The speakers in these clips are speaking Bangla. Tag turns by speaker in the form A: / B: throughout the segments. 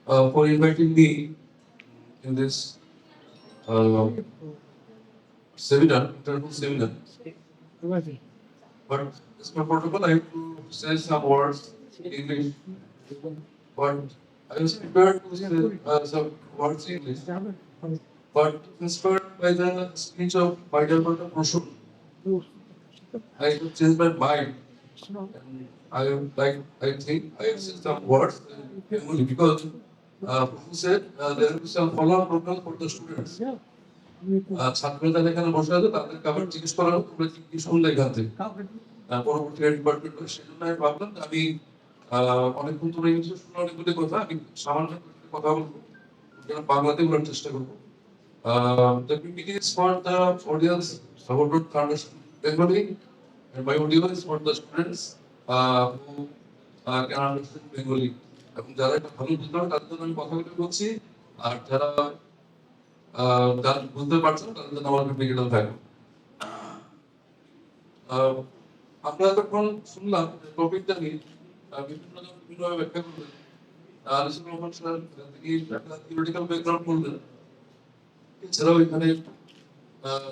A: for inviting me in this uh, seminar, internal seminar. But as per protocol, I have to say some words in English. But I was prepared to say some words in English. But inspired by the speech of my dear brother Proshul, I have changed my mind. And I am like I think I have said some words in Bengali because Proshul said there will be some follow-up program for the students. ছাত্ররা যারা এখানে বসে আছে তাদেরকে আবার জিজ্ঞেস করা হোক তোমরা কি কি শুনলে এখান থেকে পরবর্তী ডিপার্টমেন্ট করে সেই জন্য আমি ভাবলাম যে আমি অনেকক্ষণ তোমরা ইংলিশে শুনলে অনেকগুলি কথা আমি সামান্য কথা বলবো যেন বাংলাতে বলার চেষ্টা করবো the PPT is for the audience who don't understand Bengali and my audio is for the students who can understand Bengali এবং যারা এটা ভালো বুঝতে পারে তাদের জন্য আমি কথাগুলো বলছি আর যারা যারা বুঝতে পারছেন তাদের জন্য আমার ক্রিটিক্যাল থাকবে আমরা যখন শুনলাম টপিকটা নিয়ে বিভিন্ন জন বিভিন্নভাবে ব্যাখ্যা করলেন আলিসুর রহমান স্যার তিনি একটা থিওরিটিক্যাল ব্যাকগ্রাউন্ড বললেন এছাড়াও এখানে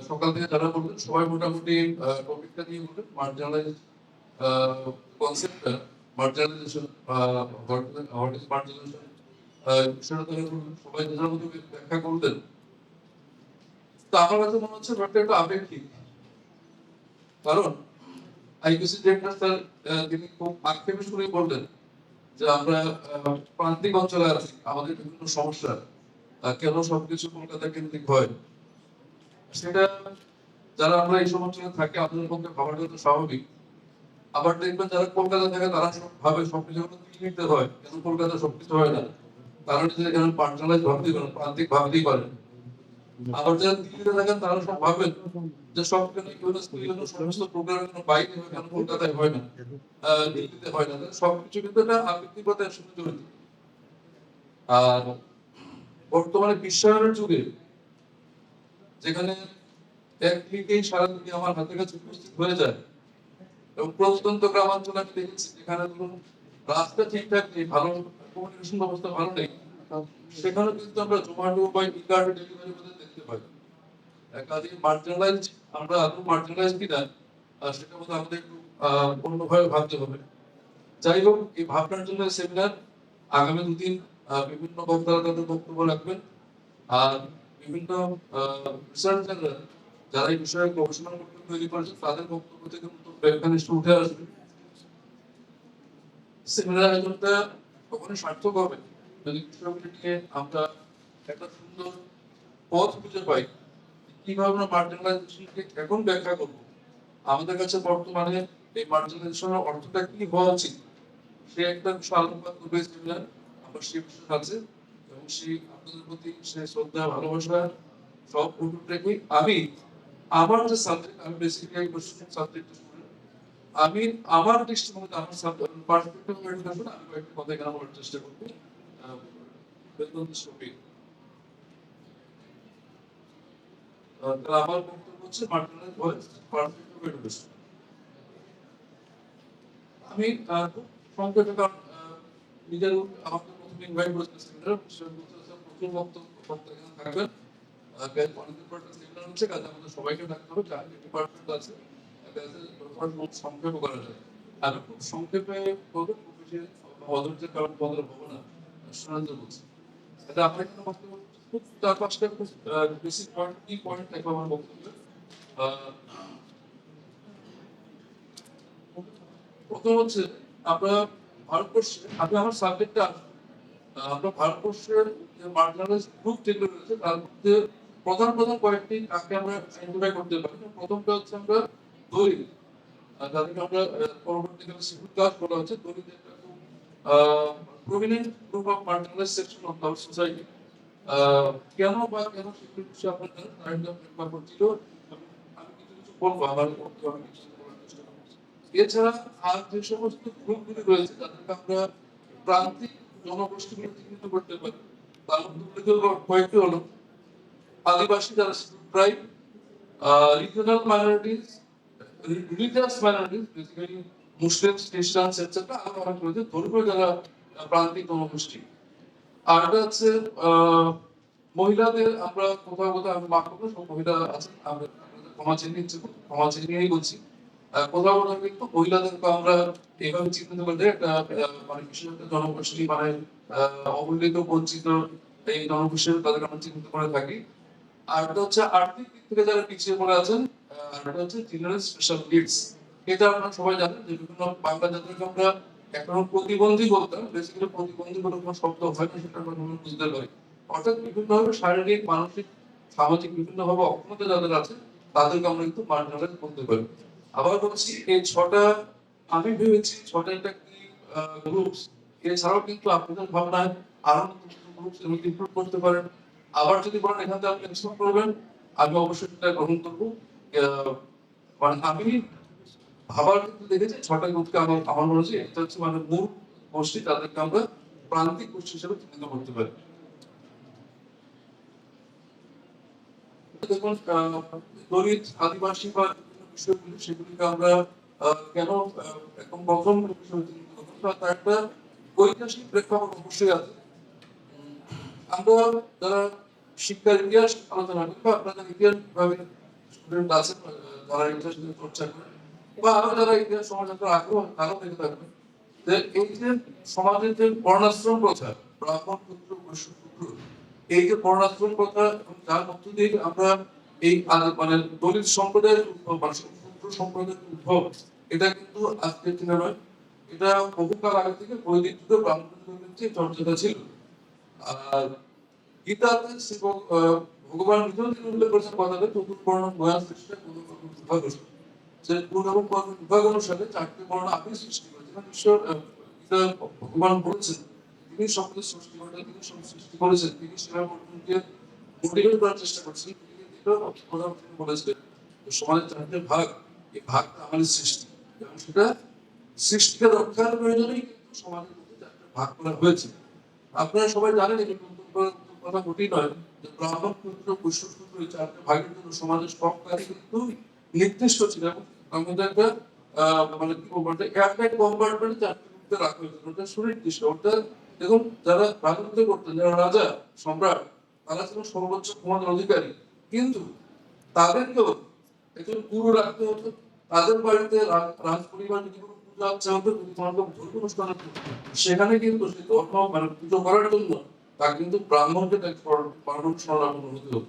A: সকাল থেকে যারা বললেন সবাই মোটামুটি টপিকটা নিয়ে বললেন মার্জিনালাইজ কনসেপ্টটা মার্জিনালাইজেশন হোয়াট ইজ মার্জিনালাইজেশন বিষয়টা তারা বললেন সবাই যারা মতো ব্যাখ্যা করলেন তো আমার কাছে মনে হচ্ছে ব্যাপারটা একটু আপেক্ষিক কারণ আইকিউসি ডিরেক্টর স্যার তিনি খুব আক্ষেপে শুনে বললেন যে আমরা প্রান্তিক অঞ্চলে আছি আমাদের বিভিন্ন সমস্যা কেন সবকিছু কলকাতা কেন্দ্রিক হয় সেটা যারা আমরা এই সব অঞ্চলে থাকি আমাদের পক্ষে ভাবাটা তো স্বাভাবিক আবার দেখবেন যারা কলকাতা থাকে তারা সব ভাবে সবকিছু দিল্লিতে হয় কেন কলকাতা সবকিছু হয় না তারা নিজেদের কেন পার্সোনালাইজ ভাবতেই পারেন প্রান্তিক ভাবতেই পারেন আবার যারা দিল্লিতে থাকেন তারা সব ভাবেন যে সব কেন সমস্ত প্রোগ্রাম বাইরে হয় কেন কলকাতায় হয় না দিল্লিতে হয় না সবকিছু কিন্তু একটা আপেক্ষিকতার সাথে জড়িত আর বর্তমানে বিশ্বায়নের যুগে যেখানে এক ক্লিকেই সারা দুনিয়া আমার হাতের কাছে উপস্থিত হয়ে যায় এবং প্রত্যন্ত গ্রামাঞ্চলে আমি দেখেছি যেখানে ধরুন রাস্তা ঠিকঠাক নেই ভালো কমিউনিকেশন ব্যবস্থা ভালো নেই সেখানে কিন্তু আমরা জোম্যাটো বা ইকার্ট ডেলিভারি দেখতে পাই কাজে মার্জিনালাইজ আমরা আদৌ মার্জিনালাইজ কিনা সেটা মধ্যে আমাদের একটু অন্যভাবে ভাবতে হবে যাই হোক এই ভাবনার জন্য সেমিনার আগামী দুদিন বিভিন্ন বক্তারা তাদের বক্তব্য রাখবেন আর বিভিন্ন রিসার্চাররা যারা এই বিষয়ে গবেষণা করতে তৈরি করেছেন তাদের বক্তব্য থেকে এখানে উঠে আসবে সেমিনার আয়োজনটা কখনোই সার্থক হবে যদি বিষয়গুলি নিয়ে আমরা একটা সুন্দর পথ খুঁজে পাই কিভাবে আমরা মার্জিনালাইজেশনকে এখন ব্যাখ্যা করবো আমাদের কাছে বর্তমানে এই মার্জিনালাইজেশনের অর্থটা কি হওয়া উচিত সে একটা বিষয় আলোকপাত করবে সেমিনার আমার সেই বিষয় আছে এবং সেই আপনাদের প্রতি সেই শ্রদ্ধা ভালোবাসা সব ফুটুট রেখে আমি আমার যে সাবজেক্ট আমি বেসিক্যালি সাবজেক্ট আমি আমার দৃষ্টিভঙ্গিতে আমার পারস্পেক্টিভ এডুকেশন আমি কয়েকটি কথা এখানে বলার চেষ্টা করবো আমার বক্তব্য হচ্ছে মার্জিনালাইজ ভয়েস পারস্পেক্টিভ এডুকেশন আমি খুব সংক্ষেপে কারণ নিজের আমাকে প্রথমে ইনভাইট করেছেন সেমিনার প্রচুর বক্তব্য এখানে থাকবেন অনেক ডিপার্টমেন্ট সেমিনার হচ্ছে কাজে আমাদের সবাইকে ডাকতে হবে যার ডিপার্টমেন্ট আছে সংক্ষেপে করা যায় আমি খুব সংক্ষেপে বলবো খুব বেশি অধৈর্যের কারণ বদল হবো না শোনাতে বলছি এটা আমার এখানে বক্তব্য খুব চার পাঁচটা খুব বেসিক পয়েন্ট কি পয়েন্ট থাকবে আমার বক্তব্যে প্রথম হচ্ছে আমরা ভারতবর্ষে আমি আমার সাবজেক্টটা আমরা ভারতবর্ষের যে মার্জিনালাইজ গ্রুপ যেগুলো রয়েছে তার মধ্যে প্রধান কয়েকটি কাকে আমরা আইডেন্টিফাই করতে পারি প্রথমটা হচ্ছে আমরা দলিত যাদেরকে আমরা পরবর্তীকালে শিডিউল কাস্ট বলা হচ্ছে দলিত একটা খুব prominent group of marginalise section of our society কেন শিডিউল বিষয়ে আপনার একবার করছিল আমি কিছু বলবো আমার এছাড়া আর যে সমস্ত গ্রুপগুলি রয়েছে তাদেরকে আমরা প্রান্তিক জনগোষ্ঠীগুলো চিহ্নিত করতে পারি তার মধ্যে কয়েকটি হলো আদিবাসী যারা tribe regional minorities religious minorities basically Muslims খ্রিস্টানস etcetera আরো অনেক রয়েছে ধর্মীয় যারা প্রান্তিক জনগোষ্ঠী আর এটা হচ্ছে মহিলাদের আমরা কোথাও কোথাও আমি মাফ করবো, সব মহিলা আছেন, আমরা ক্ষমা চেয়ে নিচ্ছি, ক্ষমা চেয়ে নিয়েই বলছি। কোথাও কোথাও কিন্তু মহিলাদেরকে আমরা এইভাবে চিহ্নিত করে দেয় একটা মানে বিশেষ একটা জনগোষ্ঠী, মানে অবহেলিত বঞ্চিত এই জনগোষ্ঠীর তাদেরকে আমরা চিহ্নিত করে থাকি। আর এটা হচ্ছে আর্থিক দিক থেকে যারা পিছিয়ে পড়ে আছেন, আর এটা হচ্ছে জেনারেল স্পেশাল নিডস। এটা আপনারা সবাই জানেন যে বিভিন্ন বাংলা জাতিকে আমরা এখন প্রতিবন্ধী বলতাম, বেসিক্যালি প্রতিবন্ধী বলে কোনো শব্দ হয় না, সেটা আমরা বুঝতে পারি। অর্থাৎ বিভিন্নভাবে শারীরিক, মানসিক, সামাজিক বিভিন্নভাবে অক্ষমতা যাদের আছে তাদেরকে আমরা কিন্তু মার্জিনালাইজ বলতে পারি। আবার বলছি এই ছটা, আমি ভেবেছি ছটা একটা কি গ্রুপস, এছাড়াও কিন্তু আপনাদের ভাবনায় আরো গ্রুপস ইমপ্রুভ করতে পারেন। আবার যদি বলেন এখান থেকে আপনি এক্সপ্লোর করবেন, আমি অবশ্যই সেটা গ্রহণ করবো। মানে আমি ভাবার কিন্তু দেখেছি ছটা গ্রুপকে আমার আমার মনে হচ্ছে এটা হচ্ছে মানে মূল গোষ্ঠী, তাদেরকে আমরা প্রান্তিক গোষ্ঠী হিসেবে চিহ্নিত করতে পারি। দেখুন দলিত, আদিবাসী বা বিভিন্ন বিষয়গুলি সেগুলিকে আমরা কেন একদম প্রথম বিষয় চিহ্নিত করবো, তার একটা ঐতিহাসিক প্রেক্ষাপট অবশ্যই আছে। আমরা যারা শিক্ষার ইতিহাস আলোচনা করি বা আপনাদের ইতিহাস বিভাগের স্টুডেন্ট আছেন, যারা ইতিহাস নিয়ে চর্চা করেন বা আরো যারা ইতিহাস সমাজের আগ্রহ তারাও দেখে থাকবেন যে এই যে সমাজের যে বর্ণাশ্রম প্রথা, ব্রাহ্মণ পুত্র বৈশ্য পুত্র, এই যে বর্ণাশ্রম প্রথা এবং যার মধ্য দিয়ে আমরা এই মানে দলিত সম্প্রদায়ের উদ্ভব, মানে পুত্র সম্প্রদায়ের উদ্ভব, এটা কিন্তু আজকের দিনে নয়, এটা বহুকাল আগে থেকে বৈদিক যুগে ব্রাহ্মণ যুগের চর্চাটা ছিল। আর গীতাতে ভগবান নিজেও তিনি উল্লেখ করেছেন কথাটা, চতুর্বর্ণ বয়ান সৃষ্টি বিভাগ, যে গুণ এবং কর্ম বিভাগ অনুসারে চারটি বর্ণ আপনি সৃষ্টি করেছেন। ঈশ্বর গীতা ভগবান বলেছেন তিনি সকলের সৃষ্টি করেছেন, তিনি সব সৃষ্টি করেছেন, তিনি সেবা বর্তনকে মোটিভেট করার চেষ্টা করছেন। তিনি প্রধান বলেছেন সমাজের চারটে ভাগ, এই ভাগটা আমাদের সৃষ্টি এবং সেটা সৃষ্টিকে রক্ষার প্রয়োজনেই কিন্তু সমাজের মধ্যে চারটে ভাগ করা হয়েছে। আপনারা সবাই জানেন এটা নতুন করে কথা ঘটেই নয় যে ব্রাহ্মণ ক্ষুদ্র বৈশ্য ক্ষুদ্র এই চারটে ভাগের জন্য সমাজের সব কাজ কিন্তু নির্দিষ্ট ছিল এবং আমাদের একটা মানে কি বলবো একটা এয়ারটাইট কম্পার্টমেন্টে চারটে মধ্যে রাখা হয়েছিল, ওটা সুনির্দিষ্ট। ওটা দেখুন যারা রাজত্ব করতেন, যারা রাজা সম্রাট, তারা ছিল সর্বোচ্চ ক্ষমতার অধিকারী, কিন্তু তাদেরকেও একজন গুরু রাখতে হতো। তাদের বাড়িতে রাজ পরিবার যদি কোনো পূজা আচ্ছা হতো, যদি কোনো ধর্ম অনুষ্ঠান হতো, সেখানে কিন্তু সেই ধর্ম মানে পুজো করার জন্য তাকে কিন্তু ব্রাহ্মণকে ব্রাহ্মণ শরণাপন্ন হতে হতো।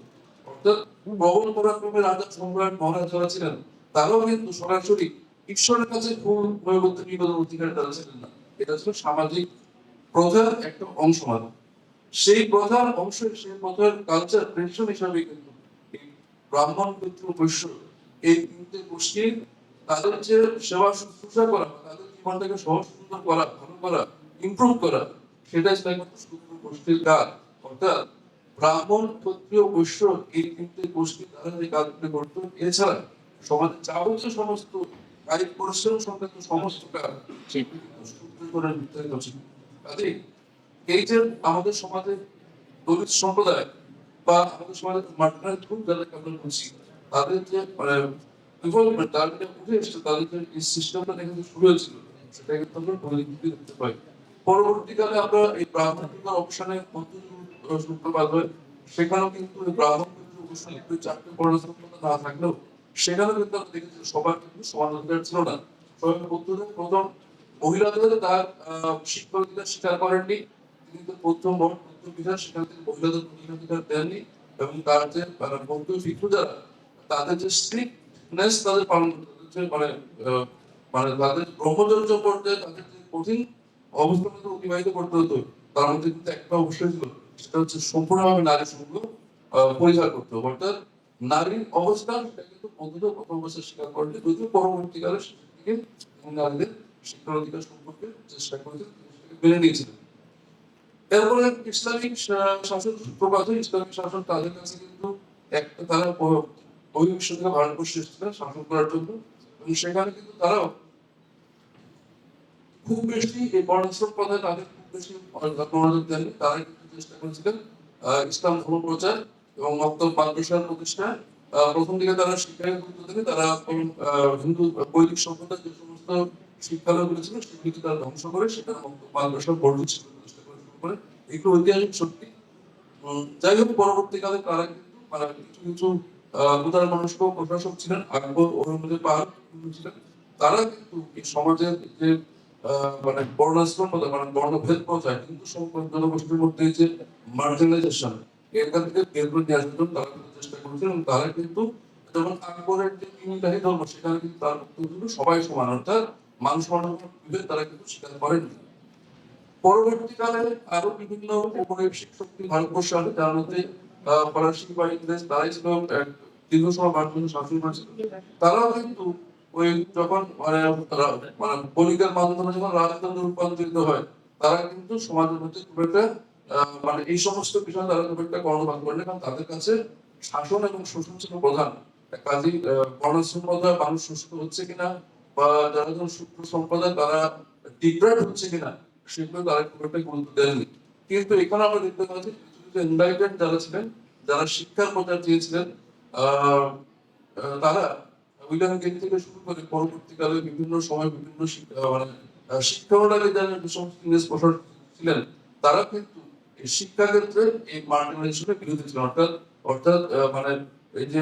A: অর্থাৎ প্রবল পরাক্রমে রাজা সম্রাট মহারাজ যারা ছিলেন তারাও কিন্তু সরাসরি ঈশ্বরের কাছে ফুল নৈবেদ্য নিবেদন অধিকারী তারা ছিলেন না। এটা ছিল সামাজিক প্রধান একটা অংশ মাত্র। সেই প্রধান অংশ, সেই প্রধান কালচার ট্রেডিশন হিসাবে কিন্তু এই ব্রাহ্মণ ক্ষত্র বৈশ্য এই তিনটে গোষ্ঠীর তাদের যে সেবা শুশ্রূষা করা, তাদের জীবনটাকে সহজ সুন্দর করা, ভালো করা, ইমপ্রুভ করা, সেটাই ছিল একমাত্র শুক্র গোষ্ঠীর কাজ। অর্থাৎ ব্রাহ্মণ ক্ষত্রিয় বৈশ্য এই তিনটে গোষ্ঠী তারা যে কাজগুলি করতো, এছাড়া সমাজের যাবতীয় সমস্ত কায়িক পরিশ্রম সংক্রান্ত সমস্ত কাজ সেগুলি কিন্তু সূত্র করে নির্ধারিত ছিল। কাজেই এই যে আমাদের সমাজে দলিত সম্প্রদায় বা আমাদের সমাজে মার্জিনাল গ্রুপ যাদেরকে আমরা বলছি, তাদের যে মানে ডেভেলপমেন্ট, তার যে উঠে এসেছে, তাদের যে এই সিস্টেমটা এখানে শুরু হয়েছিল, সেটা কিন্তু আমরা পরিণতি দেখতে পাই। পরবর্তীকালে আমরা এই ব্রাহ্মণ যুগের অবসানে মধ্যযুগ সূত্রপাত হয়, সেখানেও কিন্তু এই ব্রাহ্মণ যুগের অবসানে চারটে বর্ণসম্প্রদায় না থাকলেও সেখানেও কিন্তু আমরা দেখেছি সবার কিন্তু সমান অধিকার ছিল না। স্বয়ং বুদ্ধদেব প্রথম মহিলাদের তার শিক্ষাধিকার স্বীকার করেননি, তিনি তো প্রথম বৌদ্ধ বিহার সেখান থেকে মহিলাদের অধিকার দেননি, এবং তার যে বৌদ্ধ ভিক্ষু যারা তাদের যে স্ট্রিক্টনেস তাদের পালন করতে, মানে মানে তাদের ব্রহ্মচর্য করতে, তাদের যে কঠিন অবস্থার মধ্যে অতিবাহিত করতে হতো, তার মধ্যে কিন্তু একটা অবশ্যই ছিল, সেটা হচ্ছে সম্পূর্ণভাবে নারী সঙ্গ পরিহার করতে হবে। অর্থাৎ নারীর অবস্থান সেটা কিন্তু বৌদ্ধদের প্রথম অবস্থা স্বীকার করেনি, যদিও পরবর্তীকালে সেটিকে নারীদের শিক্ষার অধিকার সম্পর্কে চেষ্টা করেছেন, মেনে নিয়েছিলেন। এরপরে ইসলামিক শাসন সূত্রপাত হয়। ইসলামিক শাসন তাদের কাছে কিন্তু একটা তারা বহির্বিশ্ব থেকে ভারতবর্ষে এসেছিলেন শাসন করার জন্য, এবং সেখানে কিন্তু তারাও খুব বেশি এই বর্ণাশ্রম পথে তাদের খুব বেশি মনোযোগ দেননি। তারা কিন্তু চেষ্টা করেছিলেন ইসলাম ধর্ম প্রচার এবং মক্তব মাদ্রাসার প্রতিষ্ঠা। প্রথম দিকে তারা শিক্ষায় গুরুত্ব দেন, তারা হিন্দু বৈদিক সভ্যতার যে সমস্ত শিক্ষালয়গুলো ছিল সেগুলিকে তারা ধ্বংস করে সেখানে মক্তব মাদ্রাসা বর্ধিত শিক্ষা প্রতিষ্ঠা করে শুরু করে। একটু ঐতিহাসিক সত্যি। যাই হোক, পরবর্তীকালে তারা কিন্তু মানে কিছু কিছু উদার মানুষকে প্রশাসক ছিলেন, আকবর ঔরঙ্গজেব পাহাড় ছিলেন, তারা কিন্তু এই সমাজের যে মানে বর্ণাশ্রমতা মানে বর্ণভেদ প্রথা হিন্দু জনগোষ্ঠীর মধ্যে যে মার্জিনালাইজেশন, এখান থেকে বের করে নিয়ে আসার জন্য তারা কিন্তু চেষ্টা করেছিলেন। এবং তারা কিন্তু যেমন আকবরের যে তিনটাই ধর্ম, সেখানে কিন্তু তার বক্তব্য ছিল সবাই সমান, অর্থাৎ মানুষ মানুষ বিভেদ তারা কিন্তু স্বীকার করেননি। পরবর্তীকালে আরো বিভিন্ন ঔপনিবেশিক শক্তি ভারতবর্ষে আসে, যার মধ্যে ফরাসি বা ইংরেজ, তারাই ছিল দীর্ঘ সময় ভারতবর্ষ শাসন করেছিল। তারাও কিন্তু ওই যখন মানে বণিকের মাধ্যমে যখন রাজতন্ত্রে রূপান্তরিত হয়, তারা কিন্তু সমাজের মধ্যে খুব একটা মানে এই সমস্ত বিষয় তারা খুব একটা কর্ণপাত করেন, কারণ তাদের কাছে শাসন এবং শোষণ ছিল প্রধান। কাজেই বর্ণাশ্রম প্রথা মানুষ শোষিত হচ্ছে কিনা, বা যারা যখন শূদ্র সম্প্রদায় তারা ডিগ্রেড হচ্ছে কিনা, সেগুলো তারা খুব একটা গুরুত্ব দেননি। কিন্তু এখানে আমরা দেখতে পাচ্ছি কিছু কিছু এনলাইটেড যারা ছিলেন, যারা শিক্ষার প্রচার চেয়েছিলেন, আহ তারা উইলিয়াম গেট থেকে শুরু করে পরবর্তীকালে বিভিন্ন সময় বিভিন্ন শিক্ষামন্ডলী যারা যে সমস্ত ইংরেজ প্রশাসক ছিলেন, তারা কিন্তু এই শিক্ষা ক্ষেত্রে এই মার্জিনালাইজেশনের বিরোধী ছিলেন। অর্থাৎ অর্থাৎ মানে এই যে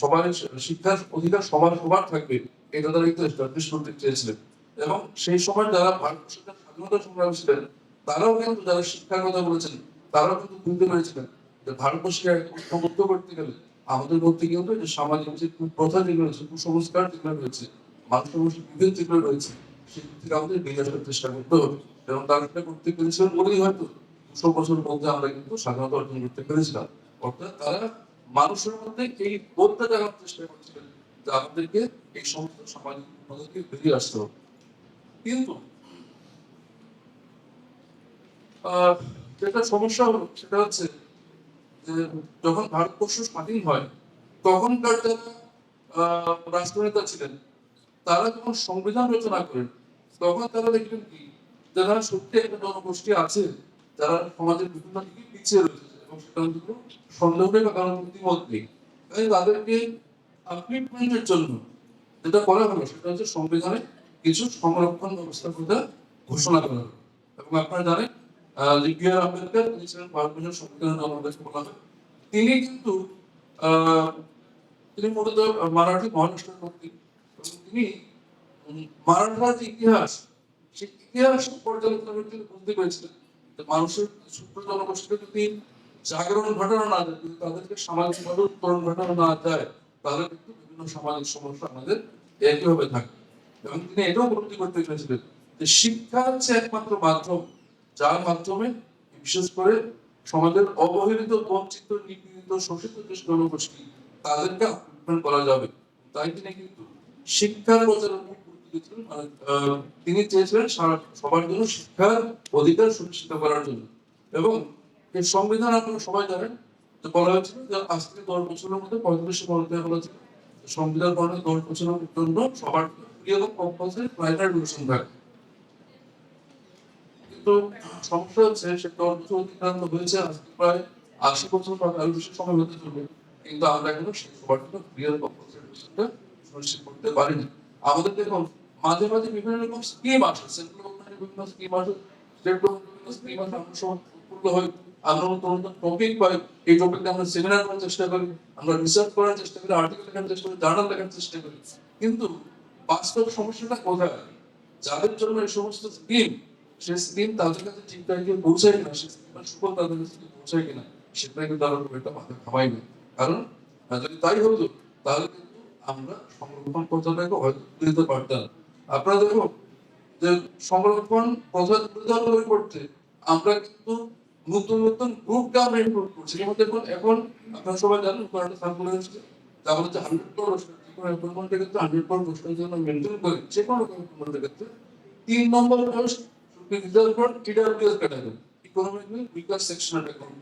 A: সবাই শিক্ষার অধিকার সবার সবার থাকবে, এটা তারা কিন্তু এস্টাবলিশ করতে চেয়েছিলেন। এবং সেই সময় যারা ভারতবর্ষের স্বাধীনতা সংগ্রামী ছিলেন, তারাও কিন্তু যারা শিক্ষার কথা বলেছেন, তারাও কিন্তু বুঝতে পেরেছিলেন যে ভারতবর্ষকে ঐক্যবদ্ধ করতে গেলে আমাদের মধ্যে কিন্তু যে সামাজিক যে কুপ্রথা যেগুলো রয়েছে, কুসংস্কার যেগুলো রয়েছে, মানুষের মধ্যে বিভেদ যেগুলো রয়েছে, সেগুলো থেকে আমাদের বেরিয়ে আসার চেষ্টা করতে হবে। এবং তারা সেটা করতে পেরেছিলেন বলেই হয়তো 200 বছরের মধ্যে আমরা কিন্তু স্বাধীনতা অর্জন করতে পেরেছিলাম। অর্থাৎ তারা মানুষের মধ্যে এই বোধটা জাগানোর চেষ্টা করছিলেন যে আমাদেরকে এই সমস্ত সামাজিক কুপ্রথা থেকে বেরিয়ে আসতে হবে। কিন্তু যেটা সমস্যা হলো সেটা হচ্ছে যে যখন ভারতবর্ষ স্বাধীন হয়, তখনকার যারা রাষ্ট্রনেতা ছিলেন, তারা যখন সংবিধান রচনা করেন, তখন তারা দেখলেন কি, যারা সত্যি একটা জনগোষ্ঠী আছে যারা সমাজের বিভিন্ন দিকে পিছিয়ে রয়েছে, এবং সেটা কিন্তু সন্দেহ নেই বা কারণ দ্বিমত নেই, তাই তাদেরকে আপলিফমেন্টের জন্য যেটা করা হলো সেটা হচ্ছে সংবিধানে কিছু সংরক্ষণ ব্যবস্থার কথা ঘোষণা করা হলো। এবং আপনারা জানেন যে বি আর আম্বেদকর, তিনি ছিলেন ভারতবর্ষের সংবিধানের জনক বলা হয়। তিনি কিন্তু আহ, তিনি মূলত মারাঠি মহারাষ্ট্রের ব্যক্তি, এবং তিনি মারাঠার যে ইতিহাস, সেই ইতিহাস পর্যালোচনা করে তিনি বুঝতে পেরেছিলেন যে মানুষের ছোট্ট জনগোষ্ঠীকে যদি জাগরণ ঘটানো না যায়, যদি তাদেরকে সামাজিকভাবে উত্তরণ ঘটানো না যায়, তাহলে কিন্তু বিভিন্ন সামাজিক সমস্যা আমাদের একইভাবে থাকে। এবং তিনি এটাও উপলব্ধি করতে পেরেছিলেন যে শিক্ষা হচ্ছে একমাত্র মাধ্যম, যার মাধ্যমে বিশেষ করে সমাজের অবহেলিত, বঞ্চিত, নিপীড়িত, শোষিত যে জনগোষ্ঠী, তাদেরকে আহ্বান করা যাবে। তাই তিনি কিন্তু শিক্ষার প্রচার উপর গুরুত্ব দিয়েছিলেন। মানে তিনি চেয়েছিলেন সবার জন্য শিক্ষার অধিকার সুনিশ্চিত করার জন্য। এবং এই সংবিধান আপনারা সবাই জানেন যে বলা হয়েছিল যে আজ থেকে 10 বছরের মধ্যে 45 বলতে বলেছিল সংবিধান প্রণয়নের 10 বছরের জন্য সবার ফ্রি এবং কম্পালসারি প্রাইমারি এডুকেশন থাকবে। কিন্তু সমস্যা হচ্ছে সে 10 বছর অতিক্রান্ত হয়েছে, আজকে প্রায় 80 বছর বা তার বেশি সময় হতে চলবে, কিন্তু আমরা এখনো সেই সবার জন্য ফ্রি এবং কম্পালসারি এডুকেশনটা সুনিশ্চিত করতে পারিনি। আমাদের দেখুন মাঝে মাঝে বিভিন্ন রকম স্কিম আসে, সেন্ট্রাল গভর্নমেন্টের বিভিন্ন স্কিম আসে, স্টেট গভর্নমেন্টের বিভিন্ন স্কিম আসে, আমরা সব উৎফুল্ল হই, আমরা নতুন নতুন টপিক পাই, এই টপিকে আমরা সেমিনার করার চেষ্টা করি, আমরা রিসার্চ করার চেষ্টা করি, আর্টিকেল লেখার চেষ্টা করি, জার্নাল লেখার চেষ্টা করি। কিন্তু বাস্তব সমস্যাটা কোথায়? যাদের জন্য এই সমস্ত স্কিম, সেই স্কিম তাদের কাছে ঠিকঠাক গিয়ে পৌঁছায় কিনা, সেই স্কিমের সুফল তাদের কাছে পৌঁছায় কিনা, সেটাই কিন্তু আমরা খুব একটা মাথা ঘামাই না। কারণ যদি তাই হতো, তাহলে কিন্তু আমরা সংরক্ষণ প্রথাটাকে হয়তো তুলে দিতে পারতাম। আপনারা দেখুন যে সংরক্ষণ প্রথা তুলে দেওয়ার পরিবর্তে আমরা কিন্তু নতুন নতুন গ্রুপকে আমরা ইনক্লুড করছি। যেমন দেখুন এখন আপনারা সবাই জানেন একটা সার্কুলার এসেছে, যা বলছে 100% এমপ্লয়মেন্টের ক্ষেত্রে 100% জন্য মেনটেন করে যে কোনো এমপ্লয়মেন্টের ক্ষেত্রে 3 number post should be reserved for EWS category, economically weaker sectional economy.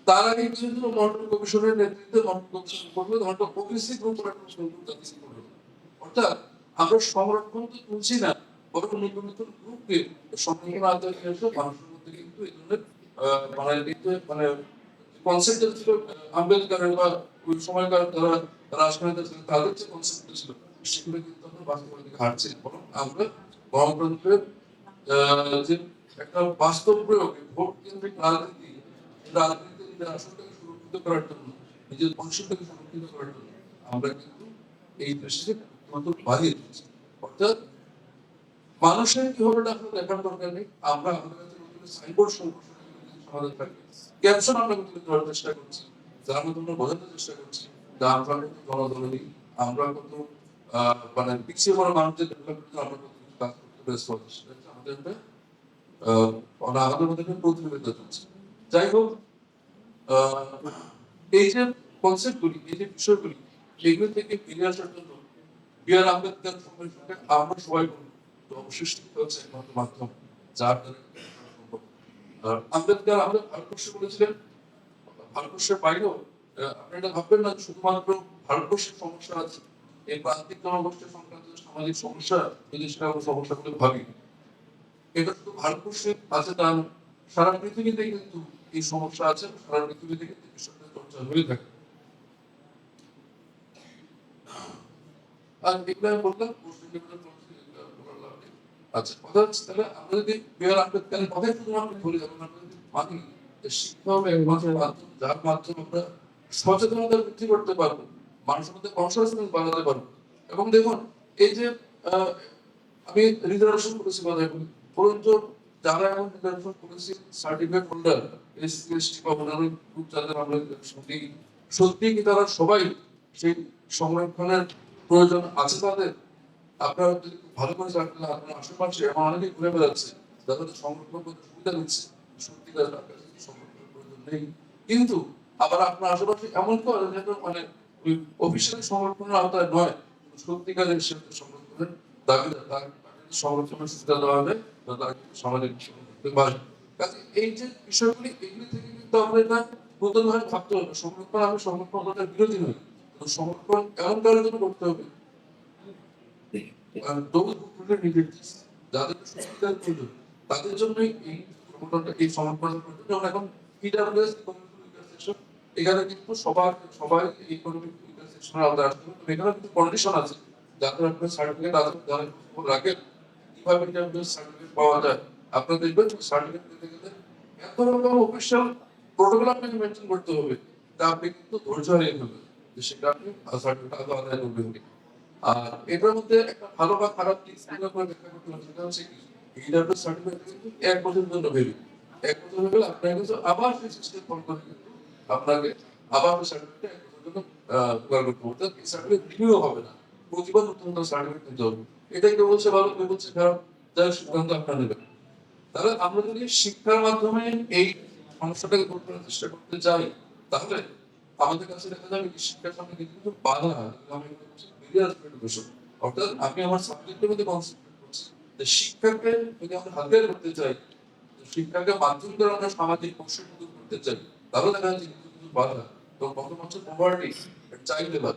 A: তার আগে কিন্তু মন্ডল কমিশনের নেতৃত্বে মন্ডল কমিশন করবে, ধরো ওবিসি গ্রুপ করবে। অর্থাৎ আমরা সংরক্ষণ তো তুলছি না, বরং নতুন নতুন গ্রুপকে সংরক্ষণ আওতায় নিয়ে এসে মানুষের মধ্যে কিন্তু এই ধরনের মানে মানে কনসেপ্ট ছিল আম্বেদকরের বা ওই সময়কার যারা রাজনীতি ছিলেন তাদের যে কনসেপ্ট ছিল, সেগুলো কিন্তু আমরা বাস্তবের দিকে হাঁটছি, বরং আমরা গণতন্ত্রের যে একটা বাস্তব প্রয়োগে ভোট কেন্দ্রিক রাজনীতি, রাজনীতিতে নিজের আসনটাকে সুরক্ষিত করার জন্য, নিজের ভবিষ্যৎটাকে সুরক্ষিত করার জন্য আমরা কিন্তু এই দেশে নতুন বাড়িয়ে দিচ্ছি। অর্থাৎ মানুষের কি হবে না আপনার দেখার দরকার নেই, আমরা আমাদের কাছে নতুন সাইবর সমাধান থাকবে, ক্যাপশন আমরা তুলে ধরার চেষ্টা করছি, যার মাধ্যমে বোঝানোর চেষ্টা করছি যে আমরা কত জনদরদী, আমরা কত মানে পিছিয়ে পড়া মানুষদের ডেভেলপমেন্টে আমরা কত কিছু কাজ করতে ব্যস্ত আছি, সেটা হচ্ছে আমাদের একটা আমাদের মধ্যে একটা প্রতিযোগিতা চলছে। যাই হোক, এই যে কনসেপ্টগুলি, এই যে বিষয়গুলি, এগুলো থেকে বেরিয়ে আসার জন্য বি.আর. আম্বেদকর সময়ের সঙ্গে আমরা সবাই বলবো তো অবশ্যই শিক্ষা হচ্ছে একমাত্র মাধ্যম, যার দ্বারা সম্ভব। আম্বেদকর আমাদের ভারতবর্ষে বলেছিলেন, ভারতবর্ষের বাইরেও আপনারা এটা ভাববেন না শুধুমাত্র ভারতবর্ষের সমস্যা আছে, এই প্রান্তিক জনগোষ্ঠীর সংক্রান্ত সামাজিক সমস্যা, যদি সেটা আমরা সমস্যাগুলো ভাবি, এটা শুধু ভারতবর্ষে আছে তা নয়, সারা পৃথিবীতে কিন্তু এই সমস্যা আছে, সারা পৃথিবীতে কিন্তু বিষয়টা চর্চা হয়ে থাকে। আর এগুলো আমি বললাম আচ্ছা, কথা হচ্ছে তাহলে আমরা যদি বি.আর. আম্বেদকরের কথাই শুধুমাত্র বলি, যখন আমরা যদি মানি যে শিক্ষা হবে একমাত্র মাধ্যম, যার মাধ্যমে আমরা সচেতনতা বৃদ্ধি করতে পারবো, মানুষের মধ্যে কনসাসনেস বাড়াতে পারবো। এবং দেখুন, এই যে আমি রিজার্ভেশন করেছি কথাই বলি, বলুন তো, যারা এখন রিজার্ভেশন করেছি সার্টিফিকেট হোল্ডার, এসসি এসটি বা অন্যান্য গ্রুপ যাদের আমরা শুনি, সত্যি কি তারা সবাই সেই সংরক্ষণের প্রয়োজন আছে তাদের? আপনারা যদি খুব ভালো করে জানতেন, আপনার আশেপাশে এমন অনেকেই ঘুরে বেড়াচ্ছে যাদের সংরক্ষণ করতে সুবিধা দিচ্ছে, সত্যিকার তার কাছে সংরক্ষণের প্রয়োজন নেই। কিন্তু আবার আপনার আশেপাশে এমন কেউ আছে যাদের মানে ওই অফিসিয়ালি সংরক্ষণের আওতায় নয়, সত্যিকারের সে সংরক্ষণের দাবিদার, তাকে সংরক্ষণের সুবিধা দেওয়া হবে বা তাকে সামাজিক করতে পারে। কাজে এই যে বিষয়গুলি, এগুলি থেকে কিন্তু আমরা এটা নতুনভাবে ভাবতে হবে। সংরক্ষণ, আমি সংরক্ষণ করার বিরোধী নই, সংরক্ষণ এমন কারোর জন্য করতে হবে যাদের সুবিধার প্রয়োজন, তাদের জন্যই এই সংগঠনটা, এই সংগঠনের প্রয়োজন। যেমন এখন ইডাব্লিউএস এখানে কিন্তু সবাই ইকোনমিক সেকশনের আওতায় আসতে হবে। এখানে কিন্তু কন্ডিশন আছে, যাদের আপনার সার্টিফিকেট আছে, যারা রাখেন, কিভাবে ইডাব্লিউএস সার্টিফিকেট পাওয়া যায়। আপনারা দেখবেন সার্টিফিকেট পেতে গেলে এত রকম অফিসিয়াল প্রোটোকল আপনাকে মেনটেন করতে হবে, তা আপনি কিন্তু ধৈর্য হারিয়ে ফেলবেন যে সেটা আপনি সার্টিফিকেট আদায় করবেন। আর এটার মধ্যে একটা ভালো বা খারাপ দিক যেটা করে ব্যাখ্যা করতে হবে, সেটা হচ্ছে কি, ইডাব্লিউ সার্টিফিকেট কিন্তু 1 বছরের জন্য ভ্যালিড। 1 বছর হয়ে গেলে আপনাকে কিন্তু আবার সেই সিস্টেম ফলো করে কিন্তু আপনাকে আবার ওই সার্টিফিকেট 1 বছরের জন্য জোগাড় করতে হবে। অর্থাৎ এই সার্টিফিকেট রিনিউ হবে না, প্রতিবার নতুন নতুন সার্টিফিকেট নিতে হবে। এটাই কেউ বলছে ভালো, কেউ বলছে খারাপ, যার সিদ্ধান্ত আপনারা নেবেন। তাহলে আমরা যদি শিক্ষার মাধ্যমে এই সমস্যাটাকে দূর করার চেষ্টা করতে চাই, তাহলে আমাদের কাছে দেখা যাবে কি শিক্ষার সামনে কিন্তু বাধা আমি বেরিয়ে আসবে একটা বিষয়। অর্থাৎ আমি আমার সাবজেক্টের মধ্যে কনসেন্ট্রেট করছি যে শিক্ষাকে যদি আমরা হাতিয়ার করতে চাই, শিক্ষাকে মাধ্যম করে আমরা সামাজিক কৌশল দূর করতে চাই, তাহলে দেখা যাচ্ছে কিছু কিছু বাধা। তো কত বছর পভার্টি, চাইল্ড লেবার,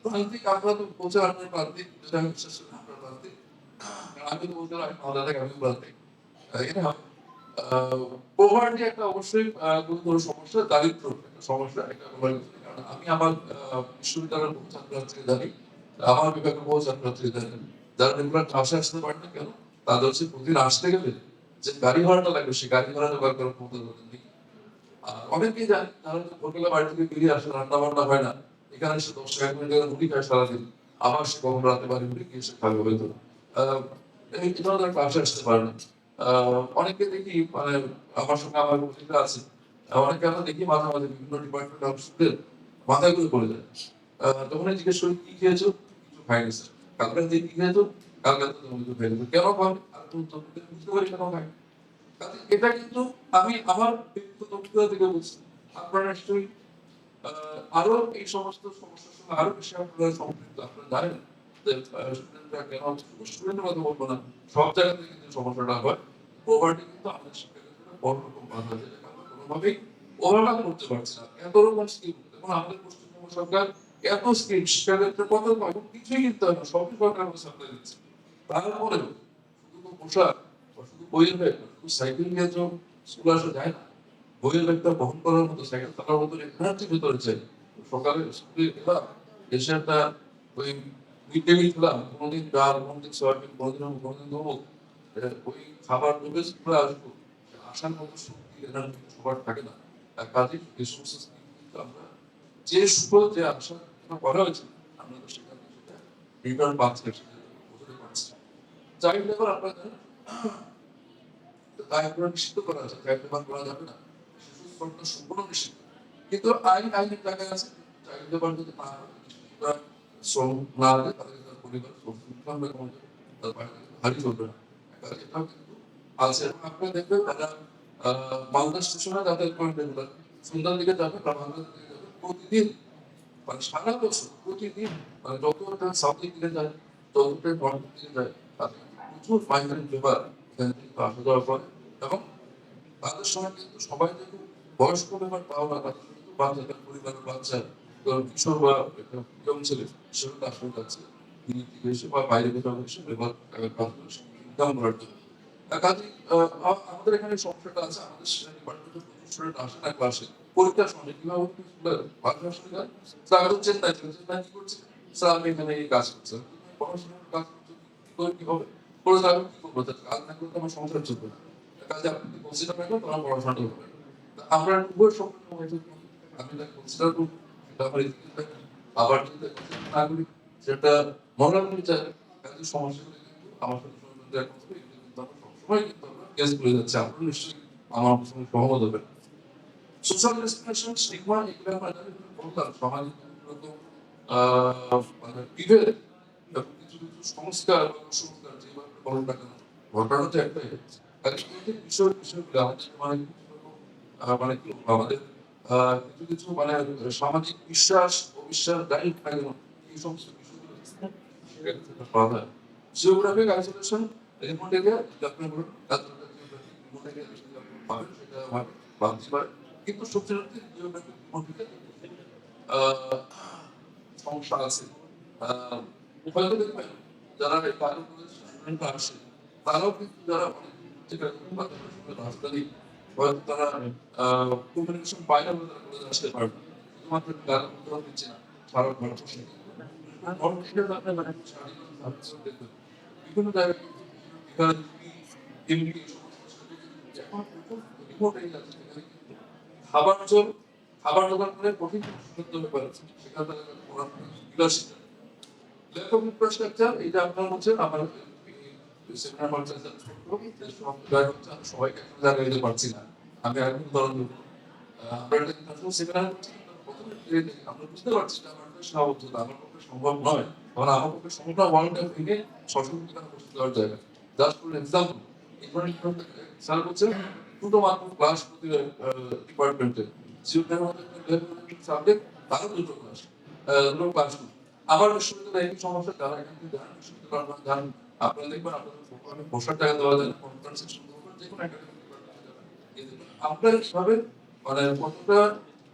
A: প্রান্তিক, আমরা তো বলতে আপনার প্রান্তিক, যেটা আমি বিশ্বাস করি আপনার প্রান্তিক, আমি তো বলতে পারি আলাদা থেকে আমি প্রান্তিক। এটা পোভার্টি একটা অবশ্যই গুরুতর সমস্যা, দারিদ্র একটা সমস্যা, একটা কারণ আমি আমার বিশ্ববিদ্যালয়ের বহু ছাত্রছাত্রী জানি, আমার বিভাগের বহু ছাত্রছাত্রী জানেন, যারা রেগুলার ক্লাসে আসতে পারেন না কেন, তাদের হচ্ছে প্রতিদিন আসতে গেলে যে গাড়ি ভাড়াটা লাগবে, সেই গাড়ি ভাড়া জোগাড় করার ক্ষমতা নেই। আর অনেকেই জানি তারা ভোরবেলা বাড়ি থেকে বেরিয়ে আসে, রান্না বান্না হয় না, এখানে এসে 10 টাকা করে টাকা রুটি খায় সারাদিন, আবার সে কখন রাতে বাড়ি ঘুরে গিয়ে সে খাবে হয়তো। এই জন্য তারা ক্লাসে আসতে পারে না। অনেকে দেখি মানে আমার সঙ্গে আমার অভিজ্ঞতা আছে, অনেকে আমরা দেখি মাঝে মাঝে বিভিন্ন ডিপার্টমেন্ট অফ স্টুডেন্ট মাথায় করে পড়ে যায়। তখন জিজ্ঞেস করি কি খেয়েছো, কিছু খাইনি স্যার। কালকে দিয়ে কি খেয়েছো, কালকে তো তুমি কিছু খাইনি, কেন খাবে, আর তুমি তো বুঝতে পারি কেন খাই। এটা কিন্তু আমি আমার ব্যক্তিগত অভিজ্ঞতা থেকে বলছি, আপনারা নিশ্চয়ই আরো এই সমস্ত সমস্যার সঙ্গে আরো বেশি আপনারা সম্পৃক্ত, আপনারা জানেন যে স্টুডেন্টরা কেন, শুধু স্টুডেন্টের কথা বলবো না, সব জায়গাতে কিন্তু সমস্যাটা হয়। পোভার্টি কিন্তু আমাদের শিক্ষাক্ষেত্রে বড় রকম বাধা, যেটাকে আমরা কোনোভাবেই ওভারকাম করতে পারছি না। এত রকম স্কিম, দেখুন আমাদের পশ্চিমবঙ্গ সরকার এত স্কিম শিক্ষাক্ষেত্রে, কত কিছুই কিনতে হয় না, সবই সরকার আমাদের সাপ্লাই দিচ্ছে। তারপরেও শুধু পোশাক বা শুধু বইয়ের ব্যাগ, শুধু সাইকেল নিয়ে তো স্কুল আসা যায় না, বইয়ের ব্যাগটা বহন করার মতো, সাইকেল চালানোর মতো এনার্জি ভিতরে চাই। সকালে স্কুলে গেলাম, এসে একটা ওই মিড ডে মিল খেলাম, কোনোদিন ডাল, কোনোদিন সয়াবিন, কোনোদিন দুমুখ, ওই খাবার ঢুকে করে আসবো, আসার মতো শক্তি এনার্জি সবার থাকে না। কাজে এই সমস্ত স্কিম কিন্তু আমরা যে সুফল যে আশা করা হয়েছে আমরা তো সেখানে সেটা রিটার্ন পাচ্ছি না, সেটা বোঝাতে পারছি না। চাইল্ড লেবার আপনাদের তাই করে নিষিদ্ধ করা আছে, চাইল্ড লেবার করা যাবে না, শিশু শ্রমটা সম্পূর্ণ নিষিদ্ধ। কিন্তু আইনের জায়গায় আছে চাইল্ড লেবার যদি না হয়, শিশুরা শ্রম না হলে তাদের তার পরিবার শ্রম ইনকামটা কমে যাবে, তার বাইরে হারিয়ে চলবে না। কাজে এটাও কিন্তু আছে। এবং আপনারা দেখবেন তারা মালদা স্টেশনে যাতায়াত করেন রেগুলার, সন্ধ্যার দিকে যাবে বা মালদার দিকে যাবে প্রতিদিন, মানে সারা বছর প্রতিদিন, মানে যতটা সাউথের দিকে যায় যতটা নর্থের দিকে যায় তাদের প্রচুর মাইগ্রেন্ট লেবার এখান থেকে আসা যাওয়া করে। এবং তাদের সময় কিন্তু সবাই যেহেতু বয়স্ক লেবার তাও না, তাদের কিন্তু বাচ্চাদের পরিবারের বাচ্চা, কিশোর বা ইয়ং ছেলে সেগুলো আসলে যাচ্ছে দিল্লি থেকে এসে বা বাইরে কোথাও এসে লেবার কাজ করে ইনকাম করার জন্য। কাজে আমাদের এখানে সমস্যাটা আছে, আমাদের ডিপার্টমেন্টে প্রচুর স্টুডেন্ট আসে না ক্লাসে, পরীক্ষার সময় কিভাবে বাসায় আসলে যায় স্যার আমি তো চেন্নাই ছিল, চেন্নাই কি করছে স্যার আমি এখানে এই কাজ করছি। পড়াশোনার কাজ করছো কি করে কি হবে, করে স্যার আমি কি করবো, কাজ না করতে আমার সংসার চলবে না। কাজে আপনি যদি কনসিডার রাখবেন তোমার পড়াশোনাটা হবে। আমরা উভয় সম্পূর্ণ হয়েছে, আমি তাকে কনসিডার করবো সেটা আমার এদিকে থাকে, আবার যদি তাকে consider না করি সেটা মনে রাখতে চাই। কাজে সমস্যাগুলো কিন্তু আমার সাথে সমাধান দেওয়ার কথা, এগুলো কিন্তু আমরা সবসময় কিন্তু আমরা কেস করে যাচ্ছি, আপনারা নিশ্চয়ই আমার সঙ্গে সহমত হবেন। সোশ্যাল ডিসক্রিমিনেশন, স্টিগমা, এগুলো আমরা বললাম সমাজে এরকম মানে বিভেদ এবং কিছু কিছু সংস্কার বা কুসংস্কার যেভাবে বলেন না কেন, ঘটনা তো একটাই। কাজে প্রত্যেক বিষয়গুলো আমাদের মানে মানে কি বলবো, আমাদের কিছু কিছু মানে সামাজিক বিশ্বাস অবিশ্বাস যাই হোক না কেন এই সমস্ত বিষয়গুলো সেখান থেকে পাওয়া যায়। জিওগ্রাফিক আইসোলেশন, রিমোট এরিয়া আপনি বলুন, রিমোট এরিয়া পাবেন সেটা আমার ভাবতে পারে। কিন্তু সত্যি সত্যি জিওগ্রাফিক রিমোট এরিয়া সমস্যা আছে। আহ, হয়তো দেখবেন যারা এই কালো স্টুডেন্টরা আসে তারাও কিন্তু যারা অনেক যেটা রাজধানী হয়তো তারা কমিউনিকেশন পায় না বলে তারা কলেজে আসতে পারবে না। শুধুমাত্র গান উত্তর দিচ্ছে না, সারা ভারত বসে দেখবেন বিভিন্ন জায়গায় বিহার, দিল্লি এই সমস্ত এখন প্রচুর রিমোট এরিয়া আছে যেখানে কিন্তু খাবার জল খাবার জোগাড় করে কঠিন সিদ্ধান্ত ব্যাপার আছে, সেখানে তারা পড়াশোনা বিলাসিতা ল্যাক অফ ইনফ্রাস্ট্রাকচার, এটা আপনার হচ্ছে আমার সেমিনার হচ্ছে আমি সবাইকে একটা জায়গায় দিতে পারছি না। আমি এখন উদাহরণ দেবো, আমরা একটা ইন্টারন্যাশনাল সেমিনার হচ্ছে, প্রথমে আমরা বুঝতে পারছি যে আমার একটা সীমাবদ্ধতা, আমার পক্ষে সম্ভব নয়, কারণ আমার পক্ষে সম্ভব না ওয়ানটা ভেঙে সশক্তিকরণ করতে দেওয়ার জায়গা। জাস্ট ফর এক্সাম্পল, স্যার বলছেন দুটো মাত্র ক্লাস প্রতি ডিপার্টমেন্টে, সাবজেক্ট তারও দুটো ক্লাস, দুটো ক্লাস। আবার বিশ্ববিদ্যালয়ে একই সমস্যা, যারা এখান থেকে যান বিশ্ববিদ্যালয় যান আপনারা দেখবেন আপনাদের বসার টাকা দেওয়া যায় না, কনফারেন্স সেকশন যে কোনো একাডেমিক ডিপার্টমেন্টে যাবেন আমরা কিভাবে মানে কতটা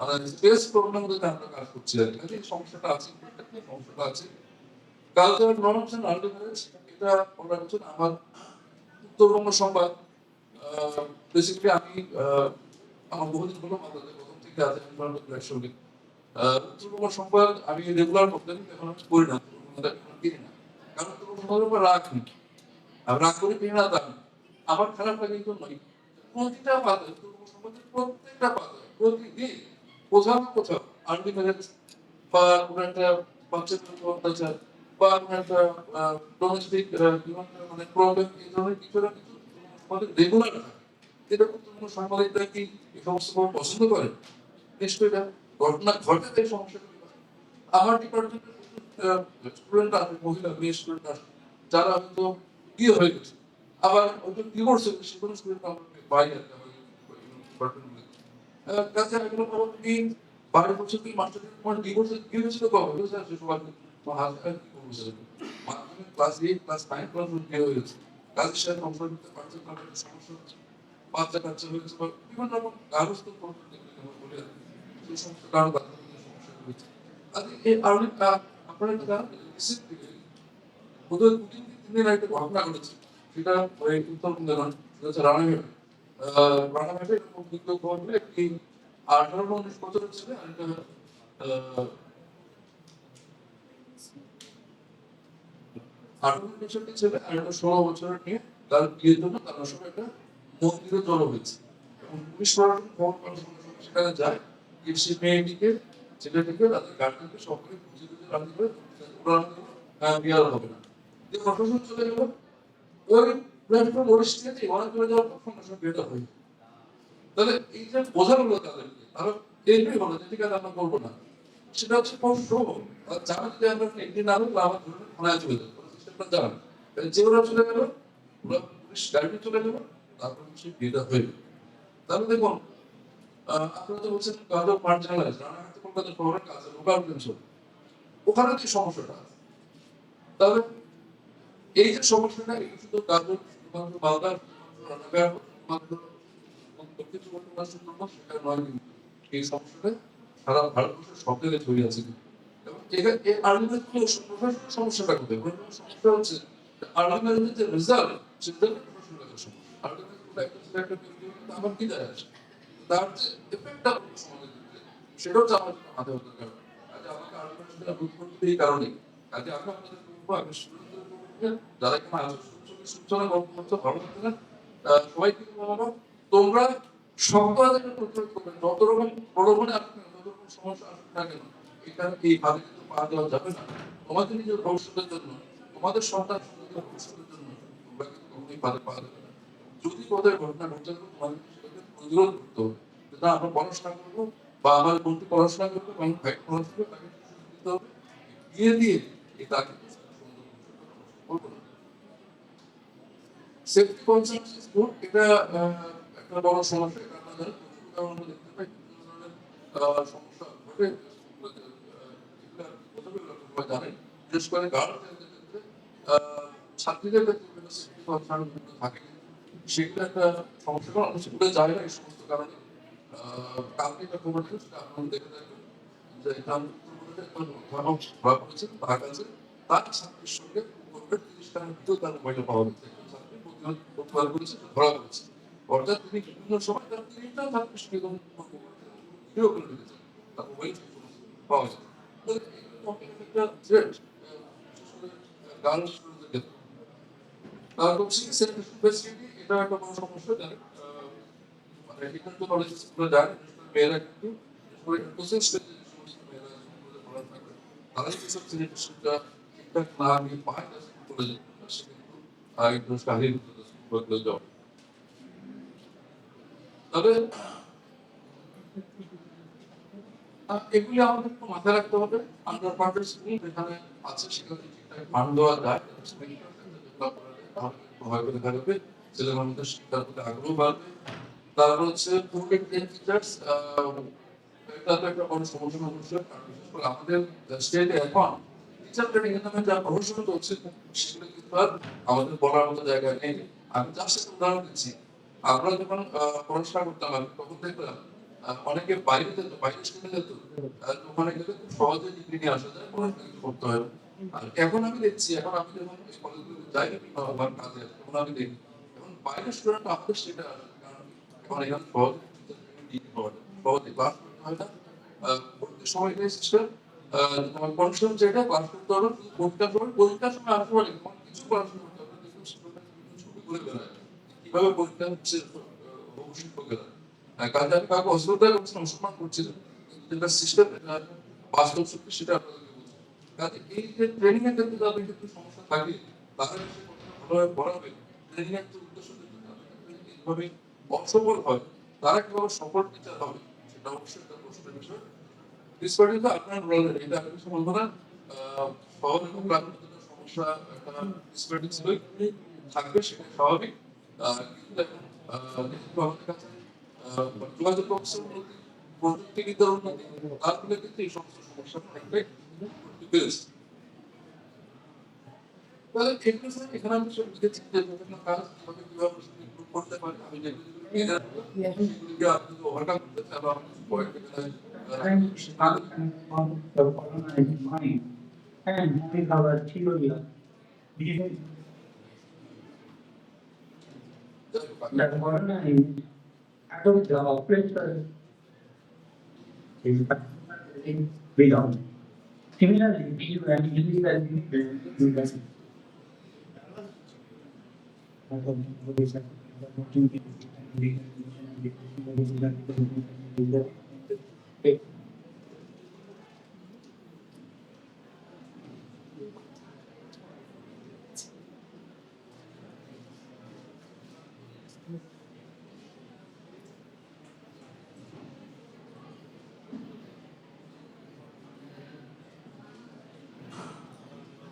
A: মানে স্পেস প্রবলেম মধ্যে আমরা কাজ করছি আর কি, এই সমস্যাটা আছে, সমস্যাটা আছে। Cultural norms and early marriage, এটা আমরা হচ্ছে আমার উত্তরবঙ্গ সংবাদ, বেসিক্যালি আমি আমার বহুদিন হলো মালদাতে প্রথম থেকে আছে সঙ্গে উত্তরবঙ্গ সংবাদ আমি রেগুলার করতেন, এখন আমি করি না, কিনি না, কারণ উত্তরবঙ্গের উপর রাগ নেই, আমি রাগ করে কিনি না তা না। আমার খারাপ লাগে এই জন্যই প্রতিটা পাতায় উত্তরবঙ্গ সংবাদের প্রত্যেকটা পাতায় প্রতিদিন কোথাও না কোথাও আর্লি ম্যারেজ বা কোনো একটা বাচ্চার প্রতি অত্যাচার বা কোনো একটা ডোমেস্টিক মানে প্রবলেম, এই ধরনের কিছু না কিছু আমাদের রেগুলার থাকে। এটা উত্তরবঙ্গ সাংবাদিকরা কি এই সমস্ত খবর পছন্দ করে? নিশ্চয়ই এটা ঘটনা ঘটে, এই সমস্যাগুলি হয়। আমার ডিপার্টমেন্টের স্টুডেন্ট আছে, মহিলা মেয়ে স্টুডেন্ট আছে যারা হয়তো বিয়ে হয়ে গেছে, আবার হয়তো ডিভোর্স হয়ে গেছে, সেগুলো স্টুডেন্ট আমরা পাই আর কি আমাদের ডিপার্টমেন্টগুলো। কাছে এগুলো খবর কি 12 বছর কি মাস্টার তোমার ডিভোর্স কি হয়েছিল কবে হয়েছে আছে সবার হাজব্যান্ড কি করবো স্যার, মাধ্যমিক ক্লাস 8 ক্লাস 9 ক্লাস বিয়ে হয়ে গেছে, কাজের সাথে সংসার করতে পারছে না, সমস্যা হচ্ছে, বাচ্চা কাচ্চা হয়েছে বা বিভিন্ন রকম গার্হস্থ্য প্রবলেম যেগুলো আমরা বলে আর কি, সেই সমস্ত কারণ তাদের মধ্যে সমস্যা হয়েছে। আর এই আর্লি আপনারা একটা রিসিপ্ট দিকে বোধহয় 2-3 দিন আগে একটা ঘটনা ঘটেছে, সেটা ওই উত্তরবঙ্গে নয়, সেটা হচ্ছে রানাঘাটে। রানাঘাটে এরকম বিক্ষোভ ঘটলে একটি 18-19 বছরের ছেলে আর একটা 18-19 ছেলে আর একটা 16 বছরের মেয়ে তার বিয়ের জন্য তারা সবাই একটা মন্দিরে জড়ো হয়েছে এবং পুলিশ প্রশাসন ফোন করার সঙ্গে সঙ্গে সেখানে যায়, গিয়ে সে মেয়েটিকে ছেলেটিকে তাদের গার্জেনকে সকলে খুঁজে খুঁজে রাখতে করে বিয়ার হবে না, যে প্রশাসন চলে গেল ওই প্ল্যাটফর্ম পরিস্থিতি অনেক চলে যাওয়ার পর সঙ্গে সঙ্গে বিয়েটা হয়ে গেল। তাহলে এই যে বোঝাগুলো তাদেরকে তারা এইটাই বলে যে ঠিক আছে আমরা করবো না, সেটা হচ্ছে জানা যে আমরা একদিন না হলে আমার ধরনের থানায় চলে যাবো সেটা জানা, যে ওরা চলে গেল ওরা পুলিশ গাড়ি চলে গেল, তারপর সে বিয়েটা হয়ে গেল। তাহলে দেখুন আপনারা তো বলছেন কাজল মার্জিনালাইজ রানাঘাট কলকাতা শহরের কাছে লোকাল অঞ্চল, ওখানে কি সমস্যাটা আছে? তাহলে এই যে সমস্যাটা এটা শুধু কাজল শুধুমাত্র মালদা রানাঘাট মাত্র দক্ষিণ চব্বিশ পরগনা সুন্দরবন সেটা নয়, কিন্তু এই সমস্যাটা সারা ভারতবর্ষের সব জায়গায় ছড়িয়ে আছে কিন্তু। এবং এখানে এই আর্গুমেন্ট প্রশাসনের সমস্যাটা কোথায়? সমস্যা হচ্ছে আর্গুমেন্টের যে রেজাল্ট সেটা প্রশাসনের কাছে সমস্যা। আর্গুমেন্ট একটা আমার কি যায় আসে, তার যে এফেক্টটা সমাজের ক্ষেত্রে সেটাও হচ্ছে আমার মাথায় হতে কারণ কাজে আমাকে আর্গুমেন্টটা রোধ করতে এই কারণেই কাজে আমি আপনাদের বলবো আমি যারা এখানে সূচনা গল্প করতে ভালো লাগছে না সবাই কিন্তু বলবো তোমরা সপ্তাহে প্রতিরোধ করবে, যত রকম প্রলোভনে আসবে যত রকম সমস্যা আসবে না কেন এখানে এই ভাবে কিন্তু পা দেওয়া যাবে না। তোমাদের নিজের ভবিষ্যতের জন্য, তোমাদের সন্তান সন্ততির ভবিষ্যতের জন্য তোমরা কিন্তু কখনোই পারে পা দেবে না। যদি কোথায় ঘটনা ঘটতে তোমাদের সেটাকে প্রতিরোধ করতে হবে, যেটা আমরা পড়াশোনা করবো বা আমার বন্ধু পড়াশোনা করবো বা আমি ভাই পড়াশোনা করবো তাকে দিতে হবে, দিয়ে দিয়ে এটা কিন্তু করবো না। সেফটি কনসার্ন স্কুল এটা একটা বড় সমস্যা, এটা আমাদের আমরা দেখতে পাই বিভিন্ন ধরনের সমস্যা ঘটে সবাই জানেন, বিশেষ করে গার্লসদের ক্ষেত্রে ছাত্রীদের ক্ষেত্রে বিভিন্ন সেফটি কনসার্ন থাকে, সেগুলো একটা সমস্যা কারণ অনেক স্কুলে যায় না এই সমস্ত কারণে। কালকে একটা খবর ছিল সেটা আপনারা দেখে থাকবেন যে অধ্যাপক ধরা পড়েছেন তার কাছে তার ছাত্রীর সঙ্গে 30 টাকার ভিতরে তার মোবাইলে পাওয়া গেছে, প্রতিবাদ করেছে ধরা পড়েছে, অর্থাৎ তিনি বিভিন্ন সময় তার 3টা ছাত্রীর সঙ্গে ভিডিও করে রেখেছেন, তার মোবাইল পাওয়া যায়। একটা থ্রেট গার্লস স্টুডেন্টদের ক্ষেত্রে তারপর ফেসিলিটি এটা একটা বড় সমস্যা জানেন, মানে এখানে তো কলেজ স্কুলে যায় মেয়েরা কিন্তু কোচিং স্টেজে যে সমস্ত মেয়েরা স্কুলে পড়া থাকে তারা যদি সব সিলেকশনটা ঠিকঠাক না নিয়ে পায় না কলেজে সে কিন্তু একটু শারীরিক স্কুলে যাবে। তবে এগুলি আমাদের একটু মাথায় রাখতে হবে, আন্ডার প্রাইভেট স্কুল যেখানে আছে সেখানে ঠিকঠাক মান দেওয়া যায় ভয় করে থাকবে, ছেলে মানুষদের শিক্ষার প্রতি আগ্রহ বাড়বে। তারপর হচ্ছে টিচার্স এটা তো একটা বড় সমস্যা অবশ্যই, বিশেষ করে আমাদের স্টেটে এখন টিচার ট্রেনিং এর নামে যা প্রহসন চলছে সেগুলো কিন্তু আর আমাদের বলার মতো জায়গায় নেই। আমি জাস্ট একটা উদাহরণ দিচ্ছি, আমরা যখন পড়াশোনা করতাম আমি তখন দেখলাম অনেকে বাইরে যেত, বাইরে স্কুলে যেত, ওখানে গেলে খুব সহজে ডিগ্রি নিয়ে আসা যায়, কোনো কিছু করতে হয় না। আর এখন আমি দেখছি, এখন আমি যখন কলেজগুলোতে যাই আমার কাজে তখন আমি দেখি এখন বাইরের স্টুডেন্ট আমাদের সেটা আসে, কারণ এখন এখানে সহজে ক্লাস করতে হয় না, ভর্তির সময়টাই সিস্টেম তোমার কনফার্ম যেটা ক্লাস করতে হবে পরীক্ষার সময়, পরীক্ষার সময় আসতে পারে কিছু পড়াশোনা করতে হবে, দেখুন ছবি করে বেড়ায় কিভাবে পরীক্ষা হচ্ছে ভবিষ্যৎ লোকেরা কাজে আমি কাউকে অশ্রদ্ধা করছি অসম্মান করছি না, যেটা সিস্টেম এটা বাস্তব সত্যি সেটা আপনাদেরকে বলছি। কাজে এই যে ট্রেনিং এর ক্ষেত্রে তাদের ক্ষেত্রে সমস্যা থাকে তারা সে কতটা ভালোভাবে পড়াবে, ট্রেনিং এর যে উদ্দেশ্য এইভাবে অসফল হয় তারা কিভাবে সফল টিচার হবে সেটা অবশ্যই একটা প্রশ্নের বিষয়। ডিসপার্টিতে আপনার এটা আমি কিছু বলবো না, শহর এবং গ্রামের মধ্যে সমস্যা একটা ডিসপার্টি ছিলই থাকবে, সেটা স্বাভাবিক। কিন্তু এখন যেহেতু আমাদের কাছে যোগাযোগ ব্যবস্থার উন্নতি, প্রযুক্তিবিদ্যার উন্নতি, তার ফলে কিন্তু এই সমস্ত সমস্যা থাকবে পেরেছে। তাহলে এখানে আমি সব লিখেছি যে বিভিন্ন কাজ কিভাবে কিভাবে ইমপ্রুভ করতে পারে, আমি যেগুলিকে আপনি ওভারকাম করতে চান বা আমি কিছু পয়েন্ট এখানে
B: the colonizing mind and having our theory of behavior. The colonizing adopt the operator is beyond. Similarly, you and illegal immigration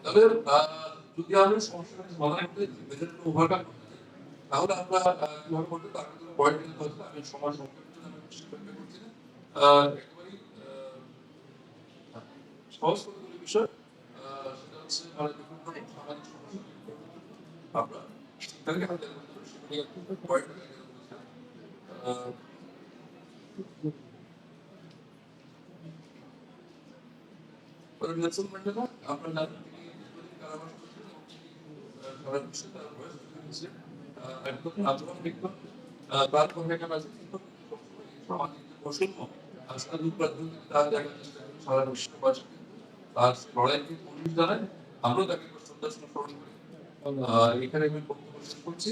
A: তবে যদি আমরা সমস্যাটা সমাধান করতে মেজরটা ওভারকাম করতে চাই, তাহলে আমরা কিভাবে করতে তার জন্য পয়েন্ট নিতে হচ্ছে আমি সময় সংক্ষেপের জন্য আমি বেশি ব্যাখ্যা করছি না। একেবারেই সহজ কতগুলি বিষয় সেটা হচ্ছে মানে বিভিন্ন রকম সামাজিক সমস্যা আমরা সেটাকে হাতে করতে পারি সেগুলি পয়েন্ট নেলসন ম্যান্ডেলা আপনার জানেন তিনি দীর্ঘদিন কারাবাস করেছেন এবং তিনি সারা বিশ্বে তার বয়স হয়েছে একদম আজীবন বিজ্ঞান তার কথা কেন আছে কিন্তু সবসময় এই সামাজিক যে বৈষম্য সেটা দূর করার জন্য তিনি তার জায়গায় চেষ্টা করেন সারা বিশ্ববাসীকে তার লড়াইকে পুলিশ জানায় আমরাও তাকে শ্রদ্ধা স্মরণ করি এখানে আমি বক্তব্য শেষ করছি